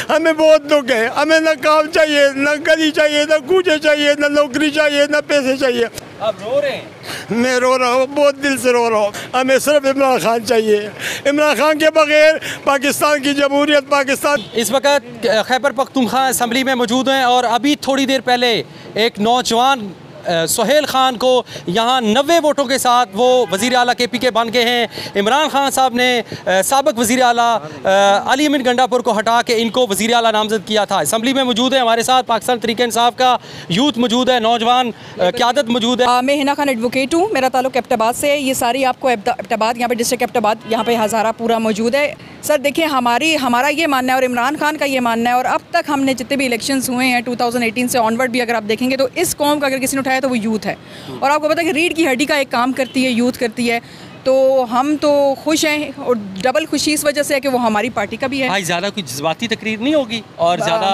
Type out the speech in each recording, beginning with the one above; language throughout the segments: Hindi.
हमें बहुत दुख है। हमें ना काम चाहिए, ना गली चाहिए, ना कूचे चाहिए, ना नौकरी चाहिए, ना पैसे चाहिए। आप रो रहे हैं? मैं रो रहा हूँ, बहुत दिल से रो रहा हूँ। हमें सिर्फ इमरान खान चाहिए। इमरान खान के बगैर पाकिस्तान की जमहूरियत, पाकिस्तान। इस वक्त खैबर पख्तूनख्वा असम्बली में मौजूद हैं और अभी थोड़ी देर पहले एक नौजवान सुहेल खान को यहाँ 90 वोटों के साथ वो वज़ीर आला KPK बन गए हैं। इमरान खान साहब ने साबिक़ वज़ीर आला अली अमीन गंडापुर को हटा के इनको वज़ीर आला नामज़द किया था। असम्बली में मौजूद है हमारे साथ पाकिस्तान तहरीक इंसाफ का यूथ मौजूद है, नौजवान क़यादत मौजूद है। मैं हिना खान एडवोकेट हूँ, मेरा ताल्लुक एबटाबाद से है। ये सारी आपको एबटाबाद यहाँ पे डिस्ट्रिक्ट एबटाबाद यहाँ पे हज़ारा पूरा मौजूद है। सर देखिए, हमारा ये मानना है और इमरान खान का ये मानना है, और अब तक हमने जितने भी इलेक्शंस हुए हैं 2018 से ऑनवर्ड भी अगर आप देखेंगे तो इस कौम का अगर किसी ने उठाया तो वो यूथ है। और आपको पता है कि रीढ़ की हड्डी का एक काम करती है, यूथ करती है। तो हम तो खुश हैं और डबल खुशी इस वजह से है कि वो हमारी पार्टी का भी है। भाई ज़्यादा कोई जज्बाती तकरीर नहीं होगी और ज़्यादा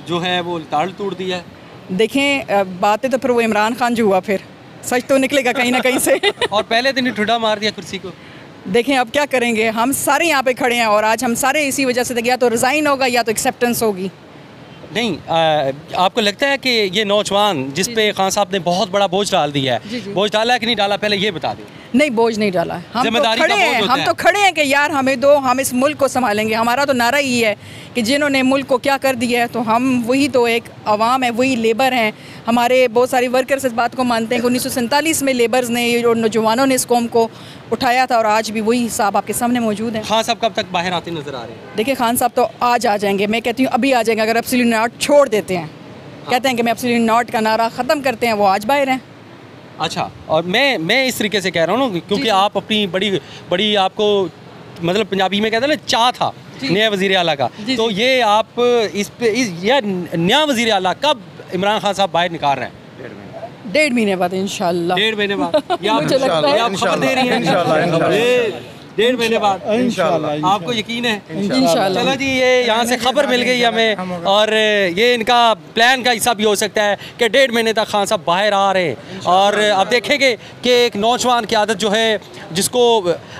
जो है वो ताड़ तोड़ दिया है। देखें बातें तो फिर वो इमरान खान जो हुआ, फिर सच तो निकलेगा कहीं ना कहीं से। और पहले दिन ही ठुड्डा मार दिया कुर्सी को। देखें अब क्या करेंगे, हम सारे यहाँ पे खड़े हैं और आज हम सारे इसी वजह से या तो रिज़ाइन होगा या तो एक्सेप्टेंस होगी। नहीं आपको लगता है कि ये नौजवान जिस पे खान साहब ने बहुत बड़ा बोझ डाल दिया है, बोझ डाला है कि नहीं डाला, पहले ये बता दें। नहीं, बोझ नहीं डाला। हम तो खड़े हैं, कि यार हमें दो, हम इस मुल्क को संभालेंगे। हमारा तो नारा ही है कि जिन्होंने मुल्क को क्या कर दिया है, तो हम वही तो एक आवाम है, वही लेबर हैं। हमारे बहुत सारे वर्कर्स इस बात को मानते हैं कि 1947 में लेबर्स ने और नौजवानों ने इस कौम को उठाया था और आज भी वही हिसाब आपके सामने मौजूद है। खान साहब कब तक बाहर आते नजर आ रहे हैं? देखिए खान साहब तो आज आ जाएंगे, मैं कहती हूँ अभी आ जाएंगे। अगर एब्सोल्यूट नॉट छोड़ देते हैं, कहते हैं कि मैं एब्सोल्यूट नॉट का नारा ख़त्म करते हैं, वो आज बाहर हैं। अच्छा, और मैं इस तरीके से कह रहा हूँ ना, क्योंकि आप अपनी बड़ी आपको मतलब पंजाबी में कहते हैं ना चाह था नया वज़ीर आला का, तो ये आप यह नया वज़ीर आला कब इमरान खान साहब बाहर निकाल रहे हैं? 1.5 महीने बाद इंशाल्लाह। 1.5 महीने बाद? मुझे लगता है आप खबर दे रही हैं 1.5 महीने बाद इंशाल्लाह। आपको यकीन है? इंशाल्लाह। चलो जी, ये यहाँ से खबर मिल गई हमें और ये इनका प्लान का हिस्सा भी हो सकता है कि 1.5 महीने तक खान साहब बाहर आ रहे हैं। और अब देखेंगे कि एक नौजवान की आदत जो है जिसको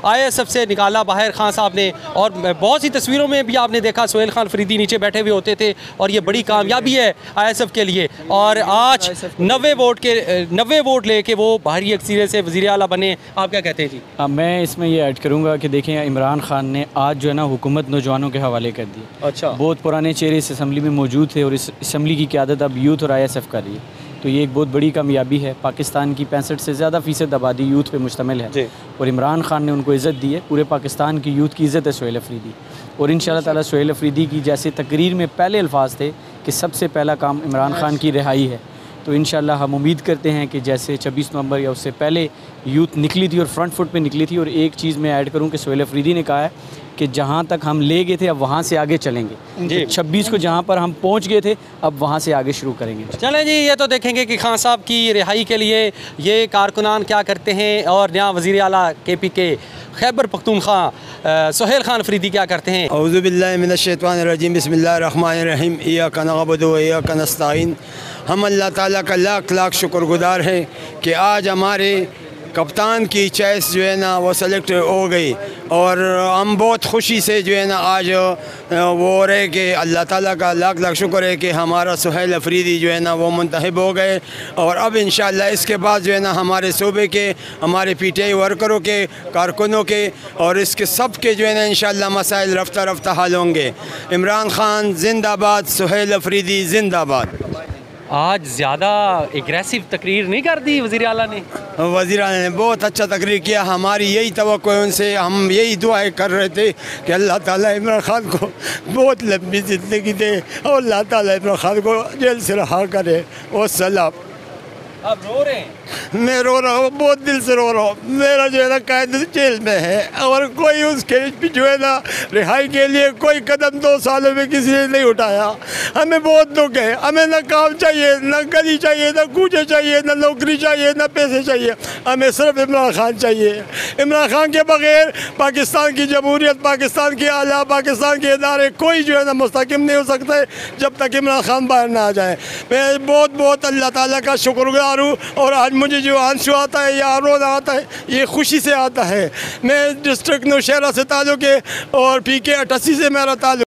ISF से निकाला बाहर खान साहब ने, और बहुत सी तस्वीरों में भी आपने देखा सुहेल खान फरीदी नीचे बैठे हुए होते थे, और ये बड़ी कामयाबी है ISF के लिए। और आज 90 वोट लेके वो बाहरी अक्सरियत से वज़ीर आला बने। आप क्या कहते हैं जी? मैं इसमें ये ऐड करूँगा कि देखें इमरान खान ने आज जो है ना हुकूमत नौजवानों के हवाले कर दी। अच्छा, बहुत पुराने चेहरे इस असम्बली में मौजूद थे और इस असम्बली की क़यादत अब यूथ और ISF कर रही है। तो ये एक बहुत बड़ी कामयाबी है। पाकिस्तान की 65 से ज़्यादा फ़ीसद आबादी यूथ पे मुश्तमिल है और इमरान खान ने उनको इज़्ज़त दी है। पूरे पाकिस्तान की यूथ की इज़्ज़त है सुहेल अफरीदी, और इंशाअल्लाह ताला सुहेल अफरीदी की जैसे तकरीर में पहले अल्फाज थे कि सबसे पहला काम इमरान खान की रिहाई है, तो इंशाअल्लाह हम उम्मीद करते हैं कि जैसे 26 नवंबर या उससे पहले यूथ निकली थी और फ्रंट फुट पे निकली थी। और एक चीज़ मैं ऐड करूं कि सुहेल अफरीदी ने कहा है कि जहां तक हम ले गए थे अब वहां से आगे चलेंगे। तो 26 को जहां पर हम पहुंच गए थे अब वहां से आगे शुरू करेंगे। चलें जी, ये तो देखेंगे कि खान साहब की रिहाई के लिए ये कारकुनान क्या करते हैं और नया वज़ीर आला KPK खैबर पख्तूनख्वा सुहेल खान फरीदी क्या करते हैं। औज़ु बिल्लाहि मिनश शैतानिर रजीम, बिस्मिल्लाहिर रहमानिर रहीम, इय्याका नअबुदु व इय्याका नस्तईन। हम अल्लाह ताला का लाख लाख शुक्रगुज़ार हैं कि आज हमारे कप्तान की चॉइस जो है ना वो सेलेक्ट हो गई, और हम बहुत खुशी से जो है ना आज वो रहे कि अल्लाह ताला का लाख लाख शुक्र है कि हमारा सुहेल अफरीदी जो है ना वो मुंतखब हो गए। और अब इंशाअल्लाह इसके बाद जो है ना हमारे सूबे के, हमारे PTI वर्करों के, कारकुनों के और इसके सब के जो है ना इंशाअल्लाह मसाइल रफ्ता रफ्ता हल होंगे। इमरान खान जिंदाबाद, सुहेल अफरीदी जिंदाबाद। आज ज़्यादा एग्रेसिव तकरीर नहीं कर दी वज़ीर आला ने? वज़ीर आला ने बहुत अच्छा तकरीर किया। हमारी यही तवक्को है उनसे, हम यही दुआएं कर रहे थे कि अल्लाह ताला इमरान खान को बहुत लंबी ज़िंदगी दे और अल्लाह ताला इमरान खान को जेल से रहा करे। और सलाम। आप रो रहे हैं? मैं रो रहा हूँ, बहुत दिल से रो रहा हूँ। मेरा जो है ना कैद जेल में है और कोई उसके जो है ना रिहाई के लिए कोई कदम 2 सालों में किसी ने नहीं उठाया। हमें बहुत दुख है। हमें ना काम चाहिए, ना गली चाहिए, ना कूचे चाहिए, ना नौकरी चाहिए, ना पैसे चाहिए। हमें सिर्फ इमरान खान चाहिए। इमरान खान के बगैर पाकिस्तान की जमहूरियत, पाकिस्तान के आला, पाकिस्तान के इदारे कोई जो है ना मुस्तकिम नहीं हो सकते जब तक इमरान खान बाहर ना आ जाए। मैं बहुत बहुत अल्लाह ताला का शुक्रगुज़ार हूँ, और आज मुझे जो आंसू आता है या रोना आता है ये खुशी से आता है। मैं डिस्ट्रिक्ट नौशहरा से ताल्लुक़ है और PK 88 से मेरा ताल्लुक़।